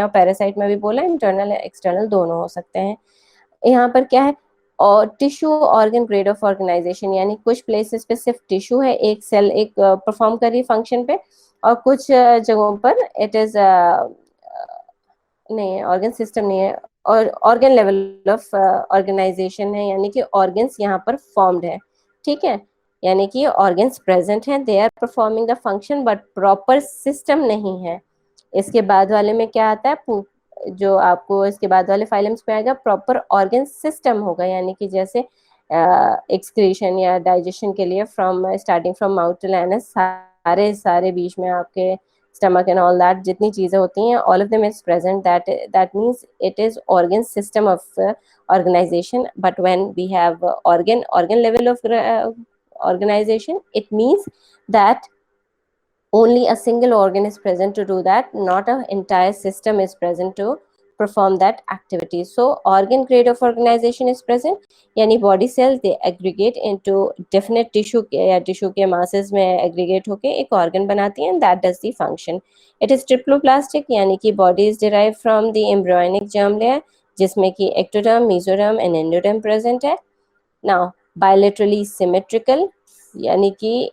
Parasite में भी बोला, इंटरनल एक्सटर्नल दोनों हो सकते हैं। यहाँ पर क्या है, और tissue organ grade of organisation, यानी कुछ प्लेसेस पे सिर्फ टिश्यू है, एक सेल एक परफॉर्म कर रही फंक्शन पे, और कुछ जगहों पर इट इज नहीं, ऑर्गन सिस्टम नहीं है, और ऑर्गन लेवल ऑफ ऑर्गेनाइजेशन है, यानी कि ऑर्गन्स यहाँ पर फॉर्म्ड है। ठीक है, यानी कि ऑर्गन्स प्रेजेंट हैं, they are performing the function, but proper system नहीं है। इसके बाद वाले में क्या आता है, जो आपको इसके बाद वाले फाइलम्स में आएगा, प्रॉपर ऑर्गन सिस्टम होगा, यानी कि जैसे एक्सक्रीशन या डाइजेशन के लिए from starting from mouth to anus, सारे सारे बीच में आपके stomach and all that जितनी चीजें होती हैं, all of them is present, that means it is organ system of organization. But when we have organ level of organization, it means that only a single organ is present to do that, not an entire system is present to perform that activity. So organ grade of organization is present, यानी body cells they aggregate into definite tissue या tissue के masses में aggregate होके एक organ बनाती हैं, and that does the function. It is triploplastic, यानी कि body is derived from the embryonic germ layer, जिसमें कि ectoderm, mesoderm and endoderm present है. Now bilaterally symmetrical, यानी कि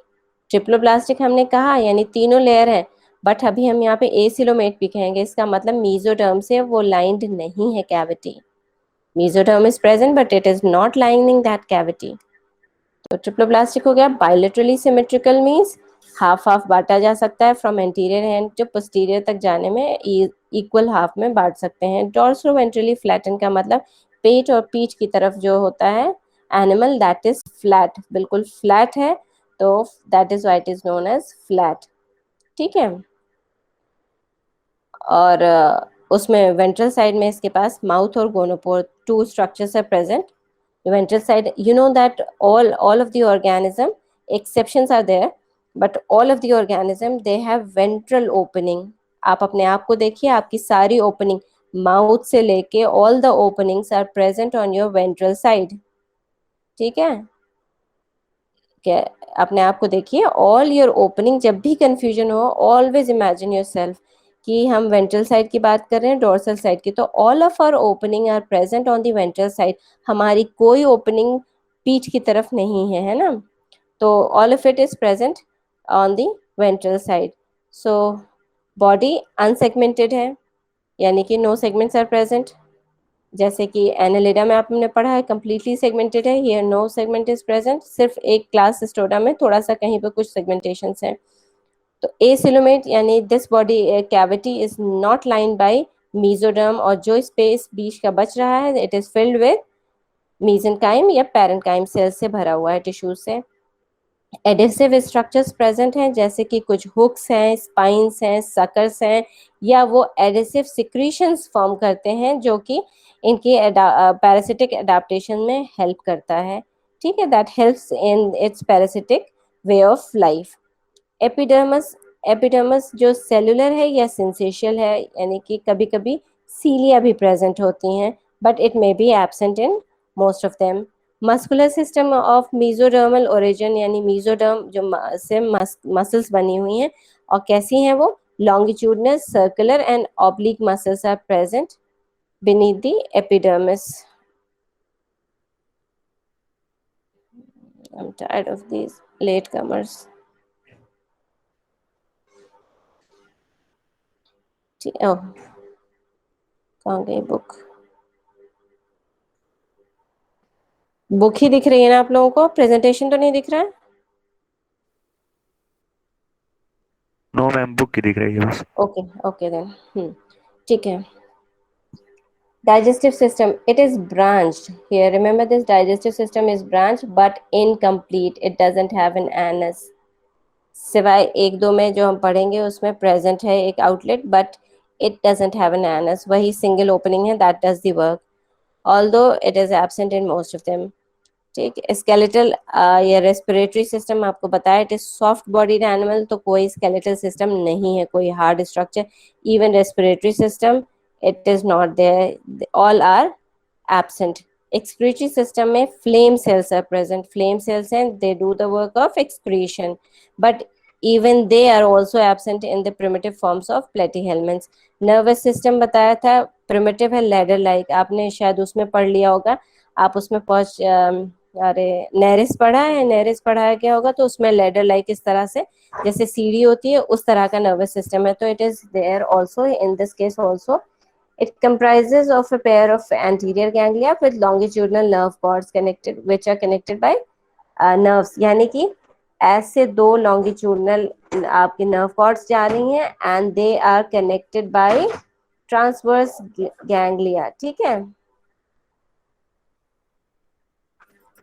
ट्रिप्लोप्लास्टिक हमने कहा यानी तीनों लेयर है, बट अभी हम यहाँ पे एसिलोमेट भी कहेंगे, इसका मतलब मीजोडर्म से वो लाइंड नहीं है cavity. Mesoderm is present but it is not lining that cavity. तो ट्रिप्लोप्लास्टिक हो गया। Bilaterally symmetrical means half half बांटा जा सकता है, from anterior end to posterior तक जाने में इक्वल हाफ में बांट सकते हैं। डॉर्सो वेंट्रली फ्लैटन का मतलब पेट और पीठ की तरफ जो होता है एनिमल दैट इज फ्लैट, बिल्कुल फ्लैट है, तो that is why it is known as flat. ठीक है, और उसमें वेंट्रल साइड में इसके पास माउथ और gonopore two structures are present. Ventral side, you know that all of the organism, exceptions are there, but all of the organism they have ventral opening. आप अपने आप को देखिए, आपकी सारी ओपनिंग माउथ से लेके all the openings are present on your ventral side. ठीक है, क्या अपने आप को देखिए, ऑल योर ओपनिंग, जब भी कंफ्यूजन हो ऑलवेज इमेजिन योर सेल्फ कि हम वेंट्रल साइड की बात कर रहे हैं, डोर्सल साइड की, तो all of our opening are present on the ventral side. हमारी कोई ओपनिंग पीठ की तरफ नहीं है, है ना, तो all of it is present on the ventral side. So body unsegmented है, यानी कि नो सेगमेंट्स आर प्रेजेंट, जैसे कि एनालिडा में आपने पढ़ा है कंप्लीटली सेगमेंटेड है, here no segment is present, सिर्फ एक क्लास सिस्टोडा में थोड़ा सा कहीं पे कुछ सेगमेंटेशंस हैं। तो एसिलोमेट यानी this body cavity is not lined by mesoderm, और जो स्पेस बीच का बच रहा है इट इज फिल्ड विद मीजेंकाइम या पैरेंकाइम सेल से भरा हुआ है, टिश्यूज से। एडेसिव स्ट्रक्चर्स प्रेजेंट हैं, जैसे कि कुछ हुक्स हैं, स्पाइंस हैं, सकर्स हैं, या वो एडेसिव सिक्रीशंस फॉर्म करते हैं जो कि इनकी पैरासिटिक एडाप्टेशन में हेल्प करता है। ठीक है, that helps in its parasitic way of life. Epidermis, epidermis जो सेलुलर है या सिंसेशियल है, यानी कि कभी कभी सीलिया भी प्रेजेंट होती हैं, but it may be absent in most of them. Muscular system of mesodermal origin, यानी मीजोडर्म जो से मसल्स बनी हुई हैं, और कैसी हैं वो, longitudinal, circular and oblique muscles are present beneath the epidermis. I'm tired of these latecomers. Oh, कहाँ गई बुक? बुक ही दिख रही है ना आप लोगों को, प्रेजेंटेशन तो नहीं दिख रहा है? नो मैम, बुक की दिख रही है बस। ओके ओके देन, ठीक है। Digestive system, it is branched here, remember this digestive system is branched but incomplete, it doesn't have an anus, सिवाय एक दो में जो हम पढ़ेंगे उसमें प्रेजेंट है एक outlet, but it doesn't have an anus, वही सिंगल ओपनिंग है that does the work, although it is absent in most of them. ठीक, स्केलेटल या रेस्पिरेटरी सिस्टम आपको बताया, it is soft bodied animal, तो कोई स्केलेटल सिस्टम नहीं है, कोई hard structure, even respiratory system it is not there, all are absent. Excretory system में flame cells are present, flame cells हैं, they do the work of excretion, but even they are also absent in the primitive forms of platyhelminths. Nervous system बताया था primitive है ladder like, आपने शायद उसमें पढ़ लिया होगा, आप उसमें पहुंच अरे नेरिस पढ़ा है, नेरिस पढ़ाया क्या होगा, तो उसमें लैडर लाइक इस तरह से जैसे सीढ़ी होती है उस तरह का नर्वस सिस्टम है, तो it is there also in this case also. It comprises of a pair of anterior ganglia with longitudinal nerve cords connected, which are connected by nerves. यानी कि ऐसे दो longitudinal आपकी nerve cords जा रही हैं and they are connected by transverse ganglia. ठीक है,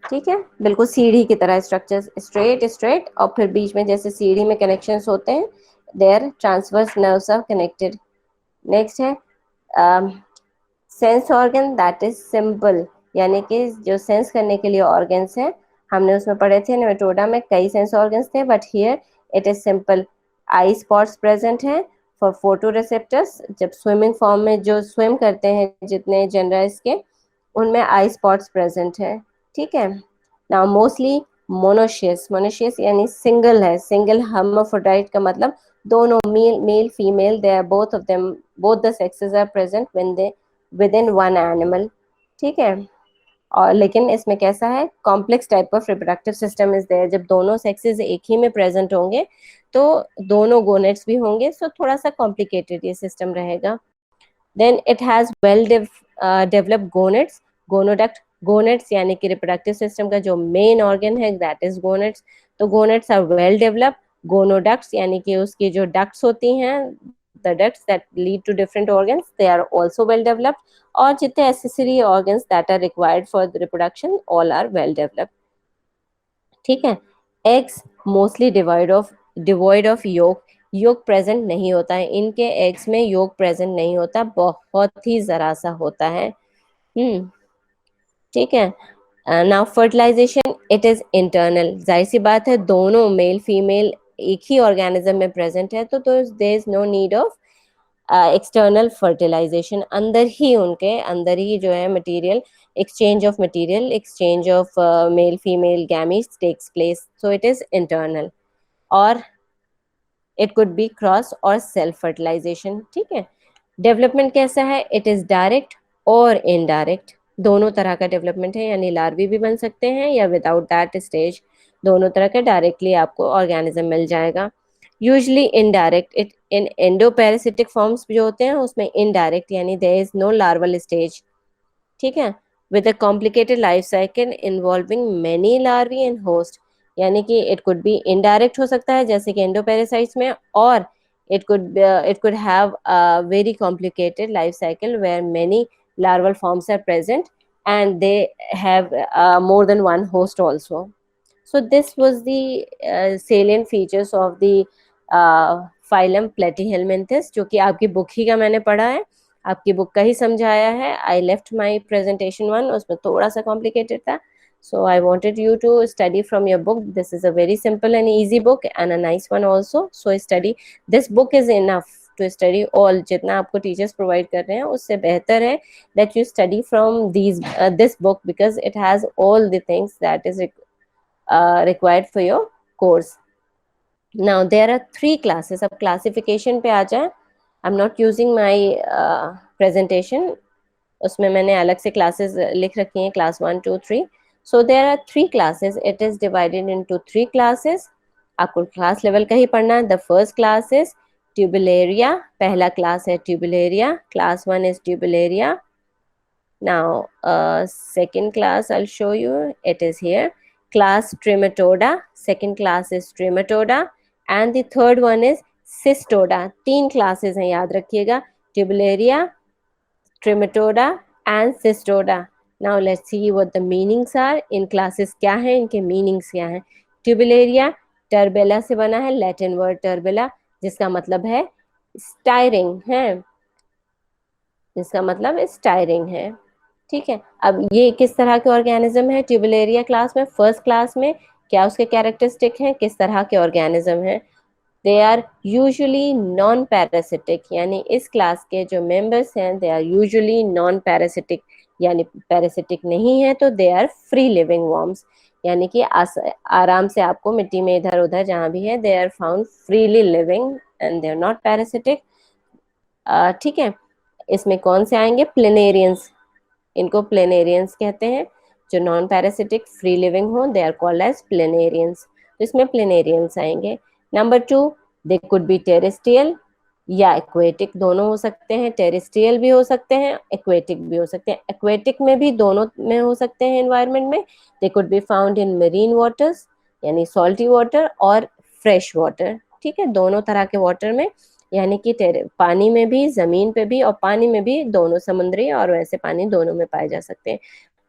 ठीक है, बिल्कुल सीढ़ी की तरह स्ट्रक्चर, स्ट्रेट स्ट्रेट, और फिर बीच में जैसे सीढ़ी में कनेक्शंस होते हैं, there transverse nerves are connected. Next है sense organ, that is simple, यानी कि जो सेंस करने के लिए ऑर्गन्स हैं, हमने उसमें पढ़े थे नेमेटोडा में कई सेंस ऑर्गन्स थे, but here it is simple. I spots present हैं फॉर फोटो रिसेप्टर्स, जब स्विमिंग फॉर्म में जो स्विम करते हैं जितने जनरल्स के, उनमें आई स्पॉट्स प्रेजेंट है. ठीक है, नाउ मोस्टली मोनोशियस, मोनोशियस यानी सिंगल है, सिंगल हर्माफ्रोडाइट का मतलब दोनों male female, they are both of them, both the sexes are present when they within one animal. ठीक है, और लेकिन इसमें कैसा है, complex type of reproductive system is there, जब दोनों सेक्सेस एक ही में प्रेजेंट होंगे तो दोनों गोनेट्स भी होंगे, सो थोड़ा सा कॉम्प्लिकेटेड ये सिस्टम रहेगा. Then it has well developed gonads, gonoduct, gonads यानी कि रिप्रोडक्टिव सिस्टम का जो मेन ऑर्गन है दैट इज गोनेट्स, तो gonads are well developed. Gonoducts यानी कि उसकी जो डक्ट्स होती हैं, the ducts that lead to different organs, they are also well developed, और जितने accessory organs that are required for the reproduction all are well developed. ठीक है, eggs mostly devoid of yolk, yolk present नहीं होता है इनके eggs में, yolk present नहीं होता, बहुत ही जरा सा होता है. ठीक है, now fertilisation it is internal, जाहिर सी बात है दोनों मेल फीमेल एक ही ऑर्गेनिज्म में प्रेजेंट है, तो there is no need of external fertilisation, अंदर ही उनके अंदर ही जो है material, exchange of material, exchange of male female gametes takes place, so it is internal. और it could be cross और self fertilization. ठीक है, डेवलपमेंट कैसा है, इट इज डायरेक्ट और इनडायरेक्ट, दोनों तरह का डेवलपमेंट है, यानी लार्वी भी बन सकते हैं या विदाउट दैट स्टेज, दोनों तरह का डायरेक्टली आपको ऑर्गेनिज्म मिल जाएगा. Usually indirect, it in endoparasitic forms जो होते हैं उसमें इनडायरेक्ट, यानी there is no larval stage. ठीक है, with a complicated life cycle involving many larvae and host, यानी कि इट कुड बी इनडायरेक्ट हो सकता है जैसे कि एंडोपेरासाइट्स में, और it could have a very complicated life cycle where many larval forms are present and they have more than one host also. So this was the salient features of the phylum Platyhelminthes, जो कि आपकी book ही का मैंने पढ़ा है, आपकी book का ही समझाया है. I left my presentation one, उसमें थोड़ा सा कॉम्प्लिकेटेड था, so I wanted you to study from your book. This is a very simple and easy book and a nice one also, so study this book is enough to study all, जितना आपको teachers provide कर रहे हैं उससे बेहतर है that you study from this book because it has all the things that is required for your course. Now there are 3 classes. अब classification पे आ जाए. I'm not using my presentation, उसमें मैंने अलग से क्लासेस लिख रखी हैं, class 1 2 3. So there are 3 classes, it is divided into 3 classes. आपको क्लास लेवल का ही पढ़ना है. The first class is Turbellaria, पहला क्लास है Turbellaria, class 1 is Turbellaria. Now, second class I'll show you. It is here. Class Trematoda. Second class is Trematoda, and the third one is Cystoda. 3 classes हैं, याद रखिएगा. Tubularia, Trematoda and Cystoda. Now let's see what the meanings are. In classes क्या हैं, इनके meanings क्या हैं. Tubularia turbella से बना है, Latin word turbella, जिसका मतलब है स्टायरिंग है, जिसका मतलब स्टायरिंग है. ठीक है, अब ये किस तरह के ऑर्गेनिज्म है ट्यूबुलेरिया क्लास में, फर्स्ट क्लास में क्या उसके कैरेक्टरिस्टिक हैं, किस तरह के ऑर्गेनिज्म हैं. They are usually non parasitic, यानी इस क्लास के जो मेंबर्स हैं they are usually non parasitic, यानी पैरासिटिक नहीं है, तो they are free living worms. यानी कि आराम से आपको मिट्टी में इधर उधर जहाँ भी है, they are found freely living and they are not parasitic. ठीक है, इसमें कौन से आएंगे? प्लेनेरियंस, इनको प्लेनेरियंस कहते हैं। जो नॉन पैरासिटिक फ्री लिविंग हो दे आर कॉल्ड एज प्लेनेरियंस, तो इसमें प्लेनेरियंस आएंगे। Number 2, they could B terrestrial या एक्वेटिक, दोनों हो सकते हैं। टेरेस्ट्रियल भी हो सकते हैं, एक्वेटिक भी हो सकते हैं। एक्वेटिक में भी दोनों में हो सकते हैं एनवायरनमेंट में। दे could be found in marine waters यानी सॉल्टी वाटर और फ्रेश वाटर। ठीक है, दोनों तरह के वाटर में, यानी कि पानी में भी, जमीन पे भी और पानी में भी, दोनों समुद्री और वैसे पानी दोनों में पाए जा सकते हैं।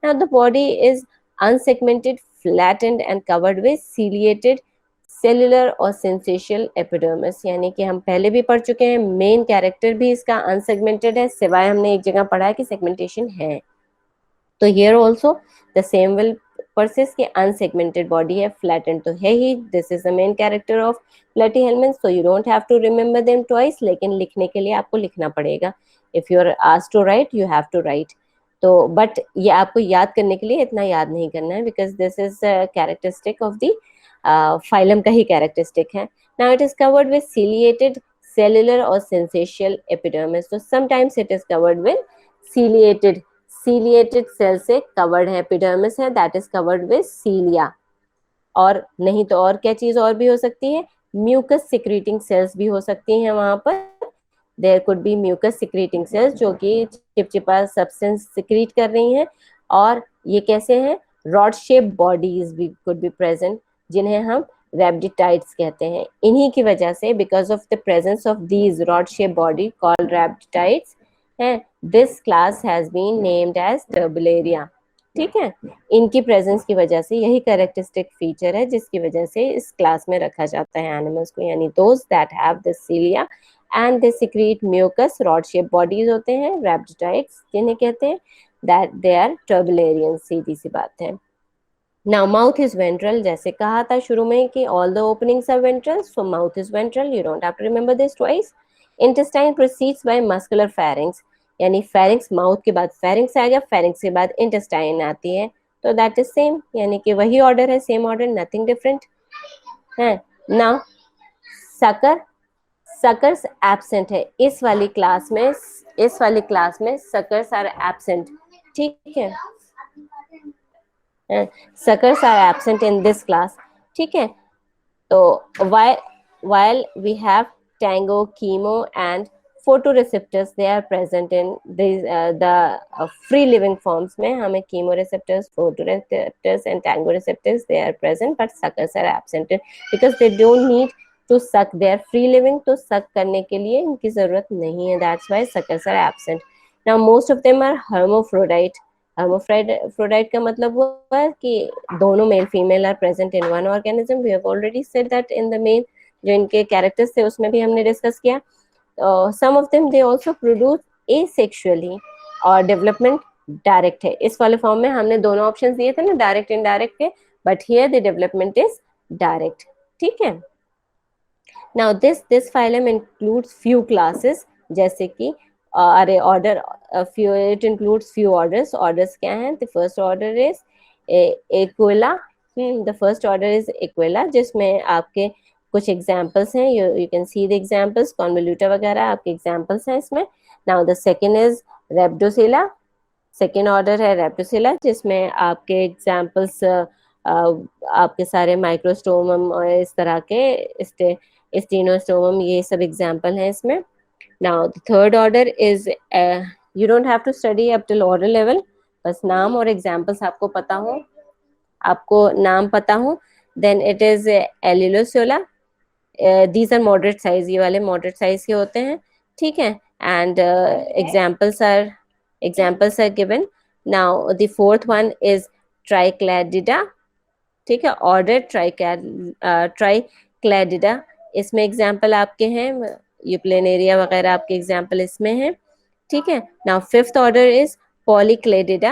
Now the body is unsegmented, flattened and covered with ciliated cellular और सेंसेशियल एपिडर्मिस, यानी कि हम पहले भी पढ़ चुके हैं, मेन कैरेक्टर भी इसका अनसेगमेंटेड है, सिवाय हमने एक जगह पढ़ा है कि सेगमेंटेशन है। तो here also the same will persist कि अनसेगमेंटेड बॉडी है, फ्लैटेंड तो है ही। This is the main character of Platyhelminthes, so you don't have to remember them twice, लेकिन लिखने के लिए आपको लिखना पड़ेगा। If you are asked to write you have to write. तो बट ये आपको याद करने के लिए इतना याद नहीं करना है, because this is characteristic of the phylum का ही कैरेक्टरिस्टिक है। Now it is covered with ciliated cellular और सेंसेशियल एपिडर्मिस, तो sometimes it is covered with ciliated, ciliated cell से कवर्ड है, एपिडर्मिस है that is covered with cilia. और नहीं तो और क्या चीज और भी हो सकती है? म्यूकस सिक्रीटिंग सेल्स भी हो सकती हैं वहां पर। There could be mucus secreting cells जो कि चिपचिपा सब्सटेंस सिक्रीट कर रही हैं। और ये कैसे हैं? रॉड शेप बॉडीज भी कुड बी प्रेजेंट, जिन्हें हम रैबिडिटाइड्स कहते हैं। इन्हीं की वजह से, because of the presence of these rod shape body called rhabditids हैं, this class has been named as Turbellaria. ठीक है, इनकी प्रेजेंस की वजह से, यही कैरेक्टरिस्टिक फीचर है जिसकी वजह से इस क्लास में रखा जाता है एनिमल्स को, यानी those that have this cilia and they secrete mucus, rod shape bodies होते हैं, रैबिडिटाइड्स जिन्हें कहते हैं, दैट दे आर टर्बुलेरियंस, सीधी सी बात है। नाउ माउथ इज वेंट्रल, जैसे कहा था शुरू में कि all the openings are ventral, so mouth is ventral, you don't have to remember this twice. Intestine proceeds by muscular pharynx, यानी फेरिंग्स, माउथ के बाद फेरिंग्स आ गया, फेरिंग्स के बाद इंटेस्टाइन आती है, तो दैट इज सेम, यानी कि वही ऑर्डर है, सेम ऑर्डर, नथिंग डिफरेंट है। नाउ सकर, सकर्स एब्सेंट है इस वाली क्लास में, इस वाली क्लास में सकर्स आर एब्सेंट। ठीक है, suckers are absent in this class. ठीक है, तो while we have tango, chemo and photoreceptors, they are present in these the free living forms में हमें chemoreceptors, photoreceptors and tango receptors they are present, but suckers are absent because they don't need to suck, they are free living, तो suck करने के लिए इनकी जरूरत नहीं है, that's why suckers are absent. Now most of them are hermaphrodite. hermaphrodite का मतलब हुआ कि दोनों male female are present in one organism, we have already said that in the main, जो इनके कैरेक्टर्स थे उसमें भी हमने डिस्कस किया। Some of them they also produce asexually, और डेवलपमेंट डायरेक्ट है। इस वाले फॉर्म में हमने दोनों ऑप्शंस दिए थे ना, डायरेक्ट इनडायरेक्ट के, but here the development is direct. ठीक है, now this phylum includes few classes, जैसे कि अरे order, few, it includes few orders. Orders क्या हैं? The first order is Aquila. The first order is Aquila, जिसमें आपके कुछ एग्जाम्पल्स हैं, you can see the examples, convoluta वगैरह आपके एग्जाम्पल्स हैं इसमें। Now the second is Rhabdocella. Second order है Rhabdocella, जिसमें आपके एग्जाम्पल्स आपके सारे माइक्रोस्टोमम और इस तरह के स्टेनोस्टोमम, ये सब एग्जाम्पल हैं इसमें। Now the third order is you don't have to study up till order level, बस नाम और एग्जाम्पल्स आपको पता हो, आपको नाम पता हो। then it is Alliloceola, these are moderate size, ये वाले moderate size के होते हैं। ठीक है, and examples are given. Now the fourth one is Tricladida. ठीक है, ऑर्डर ट्राइक्लैडिडा, इसमें एग्जाम्पल आपके हैं, यूप्लेनेरिया वगैरह आपके एग्जाम्पल इसमें हैं। ठीक है, now fifth order is Polycladida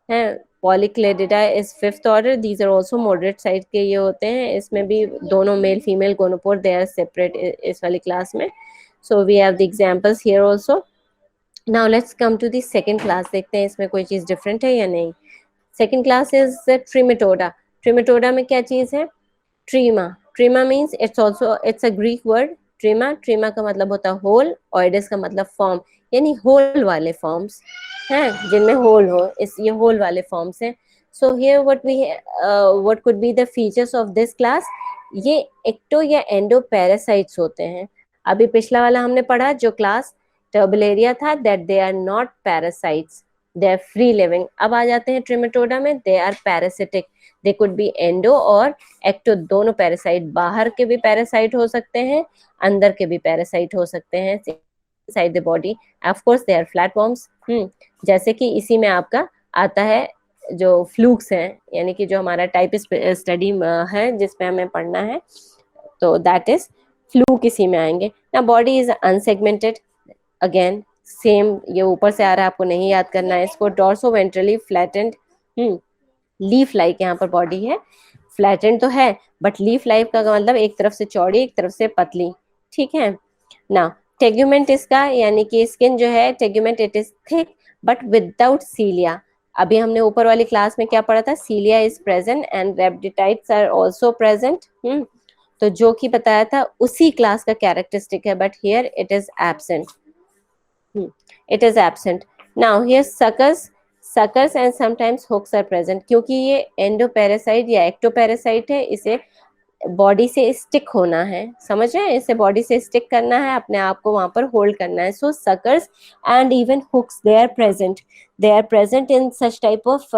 है, Polycladida is fifth order, these are also moderate size के ये होते हैं, इसमें भी दोनों male female gonopore they are separate इस वाली क्लास में। So we have the examples here also. Now let's come to the second class, देखते हैं इसमें कोई चीज डिफरेंट है या नहीं। Second class is Trematoda. Trematoda में क्या चीज है? Trema. ट्रीमा means it's a Greek word. Trema, trema का मतलब होता है होल, ऑइडस का मतलब फॉर्म, यानी होल वाले फॉर्म्स हैं जिनमें होल हो, इस ये होल वाले फॉर्म्स हैं. So here what could be the features of this class? ये एक्टो या एंडो पैरासाइट्स होते हैं. अभी पिछला वाला हमने पढ़ा जो क्लास टर्बुलेरिया था, that they are not parasites, they are free living. अब आ जाते हैं ट्रिमेटोडा में, they are parasitic. They could be endo और एक्टो, दोनों पैरासाइट. बाहर के भी पैरासाइट हो सकते हैं, अंदर के भी पैरासाइट हो सकते हैं side the body. Of course they are flat forms. जैसे कि इसी में आपका आता है जो फ्लूक्स हैं, यानी कि जो हमारा टाइप स्टडी है जिसपे हमें पढ़ना है, तो दैट इज फ्लूक इसी में आएंगे ना. Body is unsegmented. Again same, ये ऊपर से आ रहा है, आपको नहीं याद करना है इसको. Dorso ventrally flattened, leaf like यहाँ पर बॉडी है. फ्लैटेंड तो है, बट लीफ लाइक का मतलब एक तरफ से चौड़ी एक तरफ से पतली. ठीक है ना. टेग्यूमेंट इसका, यानी कि स्किन जो है tegument, it is thick but without cilia. अभी हमने ऊपर वाली क्लास में क्या पढ़ा था? Cilia is present and rhabditids are also present. तो जो कि बताया था उसी क्लास का कैरेक्टरिस्टिक है, but here it is absent. It is absent. Now here suckers and sometimes hooks are present. क्योंकि ये एंडोपैरासाइट या एक्टोपैरासाइट है, इसे बॉडी से स्टिक होना है, समझ रहे हैं? इसे बॉडी से स्टिक करना है, अपने आप को वहां पर होल्ड करना है. So suckers and even hooks, they are present in such type of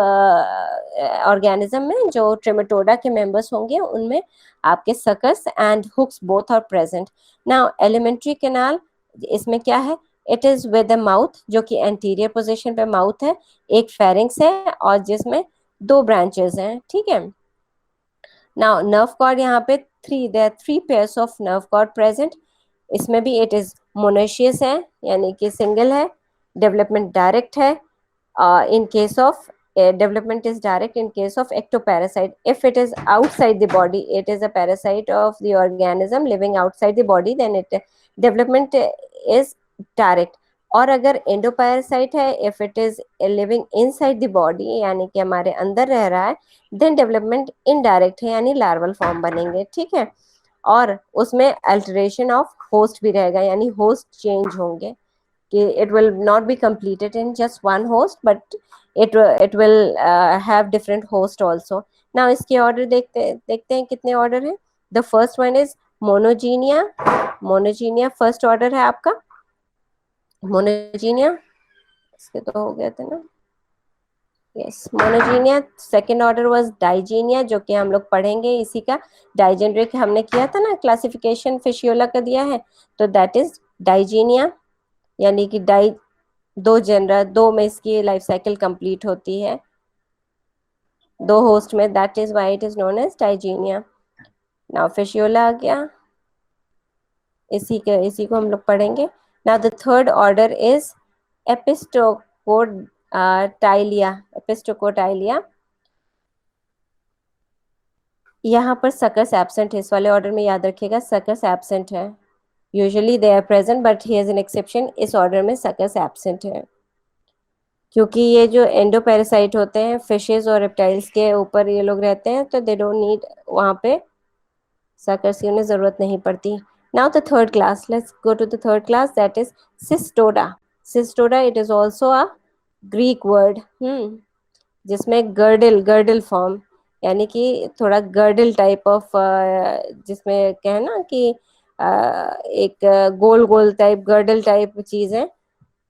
organism में. जो ट्रिमेटोडा के मेंबर्स होंगे उनमें आपके suckers and hooks both are present. Now alimentary canal, इसमें क्या है? It is with the mouth, जो कि एंटीरियर पोजीशन पे माउथ है. एक फेरिंक्स है और जिसमें दो ब्रांचेस हैं. ठीक है. नाउ नर्व कॉर्ड, यहाँ पे there are three pairs of nerve cord present. इसमें भी इट इज मोनोशियस है, यानी कि सिंगल है. डेवलपमेंट डायरेक्ट है. In case of development is direct in case of ectoparasite. If it is outside the body, it is a parasite of the organism living outside the body, then it development is direct. और अगर endoparasite है, if it is living inside the body, यानी कि हमारे अंदर रह रहा है, देन डेवलपमेंट इनडायरेक्ट है, यानी लार्वल फॉर्म बनेंगे. ठीक है. और उसमें अल्टरेशन ऑफ होस्ट भी रहेगा, यानी होस्ट चेंज होंगे, कि it will not be completed in just one host, but it will have different host also. Now इसके ऑर्डर देखते हैं कितने ऑर्डर है. The first one is monogenea. Monogenea first order है आपका. मोनोजीनिया, इसके तो हो गए थे ना. Yes, monogenea. Second order was digenea, जो कि हम लोग पढ़ेंगे इसी का. डाइजेनरिक हमने किया था ना, क्लासिफिकेशन फिशियोला का दिया है, तो दैट इज डाइजीनिया. यानी कि दो जनरल, दो में इसकी लाइफ साइकिल कंप्लीट होती है, दो होस्ट में. That is why it is known as digenea. Now fasciola आ गया, इसी को हम लोग पढ़ेंगे. Now the third order is epistocotylea. Epistocotylea, यहाँ पर सकस एब्सेंट है. इस वाले ऑर्डर में याद रखिएगा सकस एब्सेंट है. Usually they are present, but here is an exception. इस ऑर्डर में सकस एब्सेंट है, क्योंकि ये जो एंडोपैरासाइट होते हैं फिशेस और रेप्टाइल्स के ऊपर ये लोग रहते हैं, तो दे डोंट नीड, वहाँ पे सकर्स की उन्हें जरूरत नहीं पड़ती. Now the third class, let's go to the third class, that is cestoda. Cestoda, it is also a Greek word, जिसमें गर्डल, गर्डल फॉर्म, यानी कि थोड़ा गर्डल टाइप ऑफ, जिसमें क्या है ना कि एक गोल गोल टाइप गर्डल टाइप चीज है.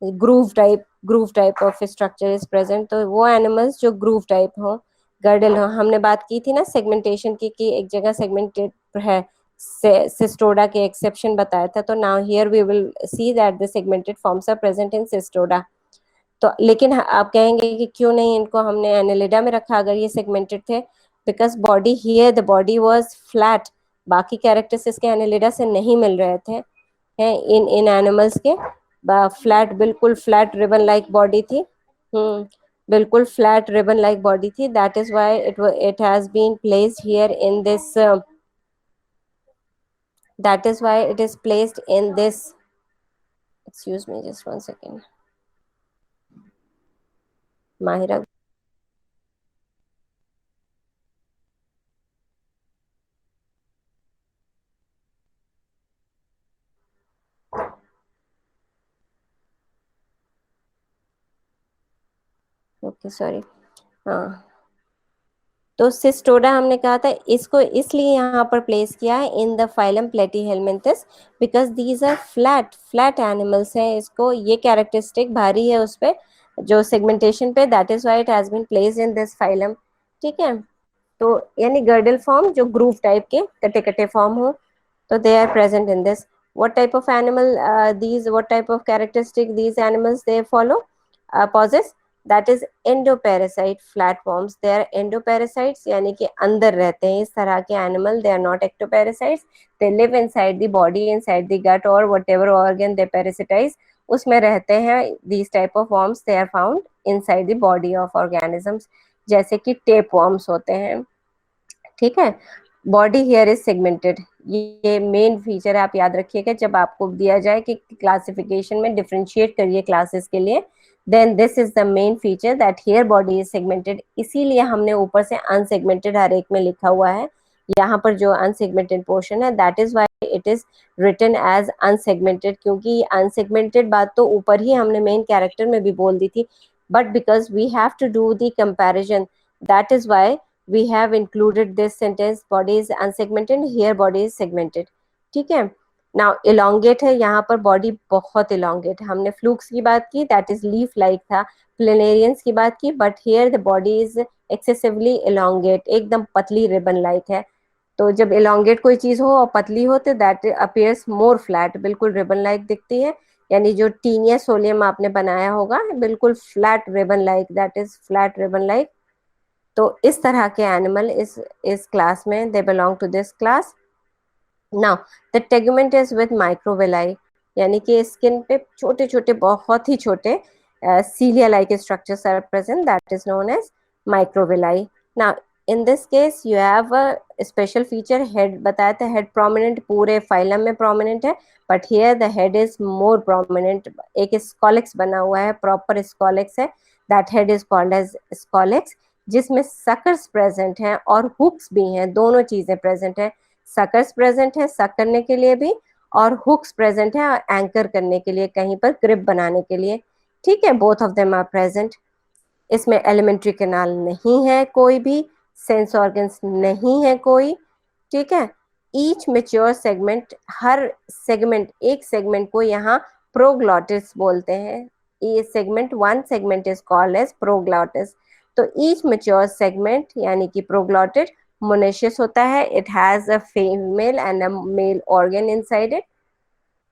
Groove type of structure is present. तो वो एनिमल्स जो ग्रूव टाइप हो, गर्डल हो. हमने बात की थी ना सेगमेंटेशन की, कि एक जगह सेगमेंटेड है, सिस्टोडा के एक्सेप्शन बताया था. तो now here we will see that the segmented forms are present in cestoda. तो लेकिन आप कहेंगे कि क्यों नहीं इनको हमने एनालिडा में रखा अगर ये सेगमेंटेड थे? Because body, here the body was flat. बाकी कैरेक्टर्स इसके एनालिडा से नहीं मिल रहे थे, हैं इन इन एनिमल्स के. फ्लैट, बिल्कुल फ्लैट रिबन लाइक बॉडी थी. बिल्कुल फ्लैट रिबन लाइक बॉडी थी. That is why it has been placed here in this, that is why it is placed in this. Excuse me, just one second. Mahira. Okay sorry, हाँ। तो Cestoda हमने कहा था, इसको इसलिए यहाँ पर प्लेस किया है in the phylum platyhelminthes because these are flat flat animals हैं। इसको ये कैरेक्टरिस्टिक भारी है उस पे जो सेगमेंटेशन पे, that is why it has been placed in this phylum. ठीक है, तो यानी गर्डल फॉर्म जो ग्रूव टाइप के कटे कटे फॉर्म हो, तो they are present in this. What type of animal these, what type of characteristic these animals they follow possess, that is endoparasite flatworms. They are endoparasites, यानी कि अंदर रहते हैं इस तरह के animal. They are not ectoparasites. They live inside the body, inside the gut or whatever organ they parasitize, उसमें रहते हैं. These type of worms they are found inside the body of organisms, जैसे कि tapeworms होते हैं. ठीक है, body here is segmented, ये मेन फीचर है, आप याद रखिएगा जब आपको दिया जाए कि क्लासिफिकेशन में डिफरेंशिएट करिए क्लासेस के लिए, then this is the main feature that here body is segmented. इसीलिए हमने ऊपर से अनसेगमेंटेड हर एक में लिखा हुआ है. यहाँ पर जो अनसेगमेंटेड पोर्शन है that is why it is written as unsegmented, क्योंकि अनसेगमेंटेड बात तो ऊपर ही हमने मेन कैरेक्टर में भी बोल दी थी, but because we have to do the comparison, that is why we have included this sentence, body is unsegmented, here body is segmented. ठीक है, now elongate है, यहाँ पर body बहुत elongate. हमने flukes की बात की, that is leaf like था, planarians की बात की, but here the body is excessively elongate, एकदम पतली ribbon like है. तो जब elongate कोई चीज हो और पतली हो तो that appears more flat, बिल्कुल ribbon like दिखती है. यानी जो टीनिया सोलियम आपने बनाया होगा बिल्कुल flat ribbon like, that is flat ribbon like. तो इस तरह के एनिमल इस क्लास में they belong to this class. Now the tegument is with microvilli, यानी कि स्किन पे छोटे छोटे बहुत ही छोटे cilia like structures are present, that is known as microvilli. Now in this case you have a special feature, head बताया था, हेड प्रोमिनेंट पूरे फाइलम में प्रोमिनेंट है, but here the head is more prominent. एक scolex बना हुआ है, proper scolex है, that head is called as scolex, जिसमें सकर्स प्रेजेंट हैं और हुक्स भी हैं, दोनों चीजें प्रेजेंट हैं. सकर्स प्रेजेंट है सक करने के लिए भी, और हुक्स प्रेजेंट है एंकर करने के लिए, कहीं पर ग्रिप बनाने के लिए. ठीक है, both of them are present. इसमें एलिमेंट्री कैनाल नहीं है कोई भी, सेंस ऑर्गन्स नहीं है कोई. ठीक है, ईच मेच्योर सेगमेंट, हर सेगमेंट, एक सेगमेंट को यहाँ प्रोग्लॉटिस बोलते हैं. ये segment, one segment is called as proglottis. तो ईच मेच्योर सेगमेंट यानी कि प्रोग्लॉटिड मोनेशियस होता है. It has a female and a male organ inside it.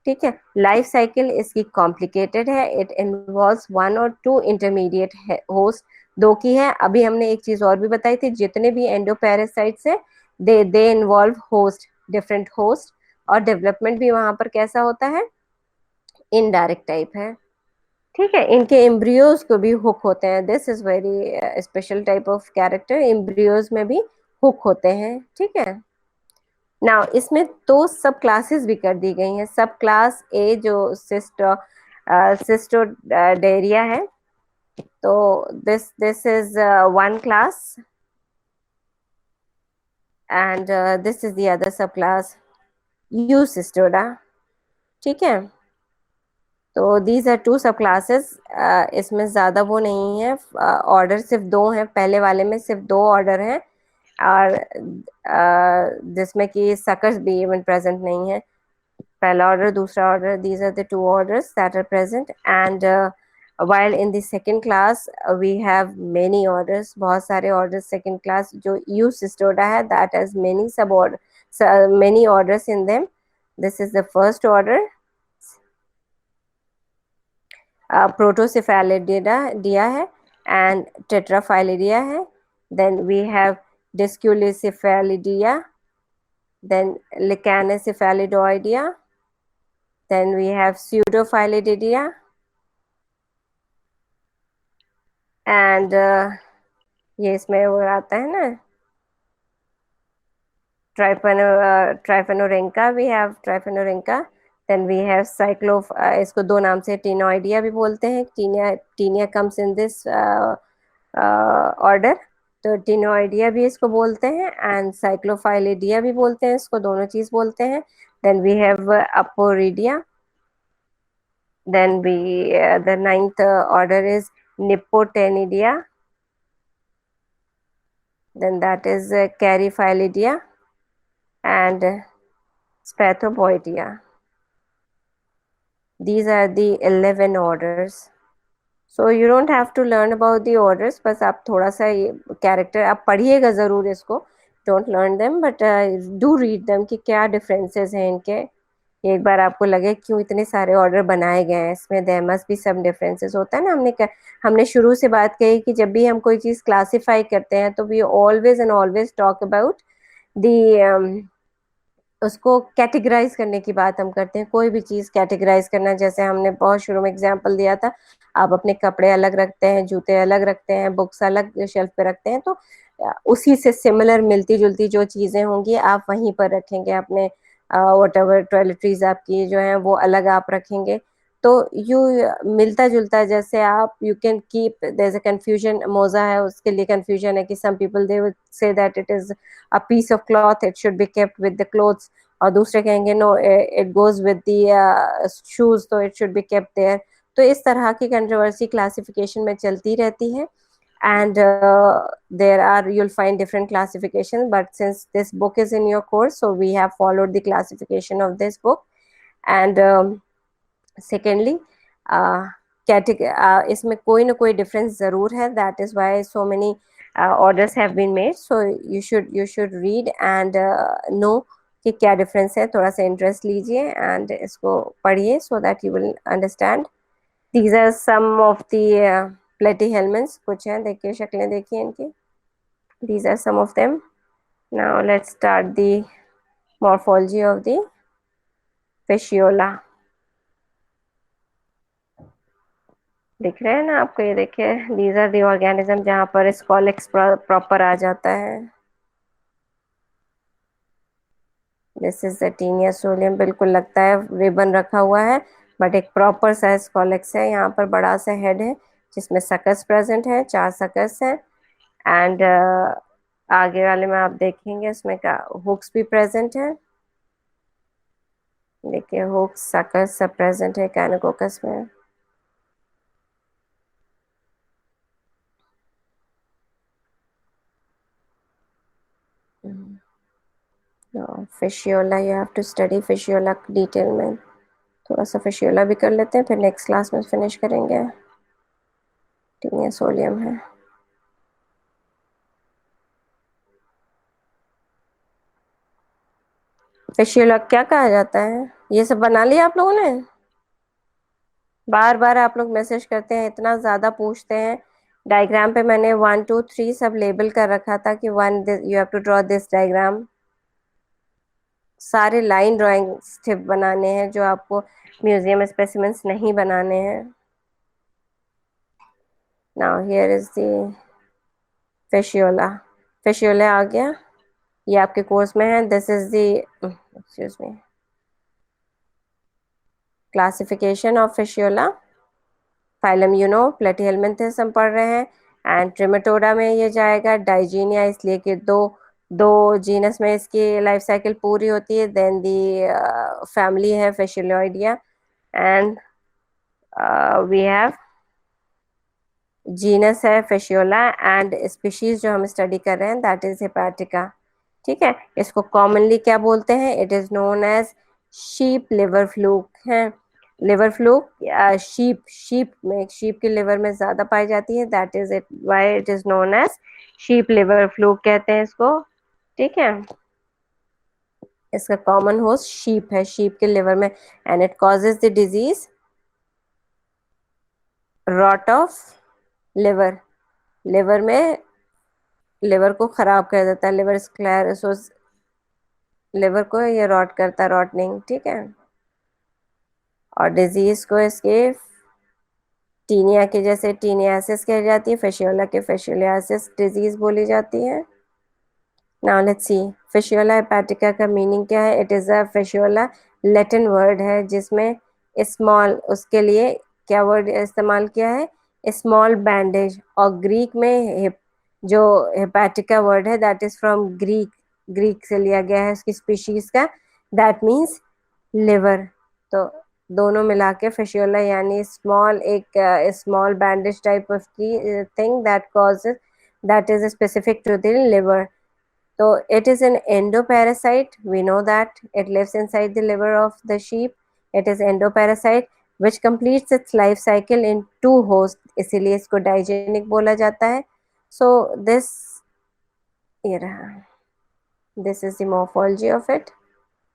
ठीक है, लाइफ साइकिल इसकी कॉम्प्लिकेटेड है. इट इन्वॉल्व्स वन और टू इंटरमीडिएट होस्ट, दो की है. अभी हमने एक चीज और भी बताई थी, जितने भी एंडोपैरासाइट्स है they involve host, different host, और डेवलपमेंट भी वहां पर कैसा होता है, इनडायरेक्ट टाइप है. ठीक है, इनके एम्ब्रियोज को भी हुक होते हैं. This is very special type of character, embryos में भी हुक होते हैं. ठीक है, नाउ इसमें दो सब क्लासेस भी कर दी गई हैं. सब क्लास ए जो सिस्टोडेरिया है, तो this is one class and this is the other सब क्लास यूसिस्टोडा. ठीक है, तो दीज आर टू सब क्लासेस. इसमें ज्यादा वो नहीं है, ऑर्डर सिर्फ दो हैं, पहले वाले में सिर्फ दो ऑर्डर हैं, और जिसमें कि सकर्स भी इवन प्रेजेंट नहीं है. पहला ऑर्डर, दूसरा order, these are the two orders that are present. And while in the second class we have many orders, बहुत सारे orders. second class जो Eucystoda है that has many sub order, many orders in them. this is the first order, प्रोटोसिफेलिडिया है and tetraphyllidea है. Then we have disculicephalidea, then lecanicephalidoidea, then we have pseudophyllidea and ये इसमें वो आता है ना trypanorhyncha, we have trypanorhyncha. Then we have cyclo, इसको दो नाम से टीनोइडिया भी बोलते हैं. Taenia comes in this order, तो टीनोइडिया भी इसको बोलते हैं एंड साइक्लोफाइलिडिया भी बोलते हैं इसको, दोनों चीज बोलते हैं. Then we have aporidea. Then we the ninth order is nippotaeniidea. then that is Cariphylidia and Spathopoedia. These are the 11 orders. So you don't have to learn about the orders, बस आप थोड़ा सा कैरेक्टर आप पढ़िएगा ज़रूर इसको. Don't learn them but do read them कि क्या डिफरेंसेस हैं इनके. एक बार आपको लगे क्यों इतने सारे ऑर्डर बनाए गए हैं इसमें, there must be some differences. होता है ना, हमने शुरू से बात कही कि जब भी हम कोई चीज़ क्लासिफाई करते हैं तो we always and always talk about the उसको कैटेगराइज करने की बात हम करते हैं. कोई भी चीज़ कैटेगराइज करना, जैसे हमने बहुत शुरू में एग्जांपल दिया था, आप अपने कपड़े अलग रखते हैं, जूते अलग रखते हैं, बुक्स अलग शेल्फ पे रखते हैं, तो उसी से सिमिलर मिलती जुलती जो चीज़ें होंगी आप वहीं पर रखेंगे. अपने वट एवर टॉयलेटरीज आपकी जो है वो अलग आप रखेंगे. तो यू मिलता जुलता, जैसे आप you can keep, there is a confusion. मोजा है, उसके लिए कंफ्यूजन है कि some people they would say that it is a piece of cloth, it should be kept with the clothes. और दूसरे कहेंगे no, it goes with the shoes, तो it should be kept there. तो इस तरह की कंट्रोवर्सी क्लासिफिकेशन में चलती रहती है. And there are, you'll find different classifications, but since this book is in your course, so we have followed the classification of this book. And secondly, इसमें कोई ना कोई डिफरेंस ज़रूर है. That is why so many orders have been made. So you should read and know कि क्या difference है. थोड़ा सा इंटरेस्ट लीजिए एंड इसको पढ़िए so that you will understand. These are some of the platyhelminths. कुछ हैं, देखिए शक्लें देखिए इनकी. These are some of them. Now let's start the morphology of the fasciola. दिख रहे हैं ना आपको, ये देखिए, these are the organism जहाँ पर स्कॉलेक्स प्रॉपर आ जाता है. This is the taenia solium. बिल्कुल लगता है रिबन रखा हुआ है, बट एक प्रॉपर सा स्कॉलेक्स है. यहाँ पर बड़ा सा हेड है जिसमें सकस प्रेजेंट है, 4 सकस है. एंड आगे वाले में आप देखेंगे इसमें का हुक्स भी प्रेजेंट है. देखिए हुक्स सकस सब प्रेजेंट है कैनोकोकस में. Fasciola, you have to study fasciola detail में. थोड़ा सा फिशियोला भी कर लेते हैं, फिर नेक्स्ट क्लास में फिनिश करेंगे. टीनिया सोलियम है. फिशियोला क्या कहा जाता है? ये सब बना लिया आप लोगों ने? बार बार आप लोग मैसेज करते हैं, इतना ज़्यादा पूछते हैं. डायग्राम पे मैंने 1 2 3 सब लेबल कर रखा था कि one you have to draw this diagram. सारे लाइन ड्राइंग स्टेप बनाने हैं जो आपको म्यूजियम स्पेसिमेंस नहीं बनाने हैं. Now here is the fasciola. Fasciola आ गया, ये आपके कोर्स में है. This is the, excuse me, classification of fasciola. Phylum you know platyhelminthes हम पढ़ रहे हैं. एंड ट्रिमेटोडा में ये जाएगा. डाइजीनिया, इसलिए कि दो दो जीनस में इसकी लाइफ साइकिल पूरी होती है. देन दी फैमिली है फेशियोलॉइडिया. एंड वी हैव जीनस है फेशियोला. एंड स्पीशीज जो हम स्टडी कर रहे हैं दैट इज हेपाटिका. ठीक है, इसको कॉमनली क्या बोलते हैं? It is known as sheep liver fluke है. लिवर फ्लूक शीप में, शीप की लिवर में ज्यादा पाई जाती है. That is it why it is known as sheep liver fluke कहते हैं इसको. ठीक है, इसका कॉमन होस्ट शीप है, शीप के लिवर में. And it causes the disease rot of liver. Liver में, लिवर को खराब कर देता है, लिवर स्क्लेरोसिस, लिवर को ये रॉट करता है, रॉटनिंग. ठीक है, और डिजीज को इसके टीनिया के जैसे टीनियासिस कह जाती है, फेशियोला के फेशियोलियासिस डिजीज बोली जाती है. नाउ लेट्स सी फेशियोला हेपाटिका का मीनिंग क्या है. It is a Fasciola Latin word है जिसमें स्मॉल, उसके लिए क्या वर्ड इस्तेमाल किया है? Small bandage. और ग्रीक में जो हेपाटिका वर्ड है that is from Greek, Greek से लिया गया है उसकी स्पीशीज का. That means liver. तो दोनों मिला के फेशियोला यानी स्मॉल, एक small bandage type of key thing that causes that is specific to the liver. So it is an endoparasite. We know that it lives inside the liver of the sheep. It is endoparasite which completes its life cycle in two hosts, इसीलिए इसको digenic बोला जाता है. So this, ये रहा, this is the morphology of it.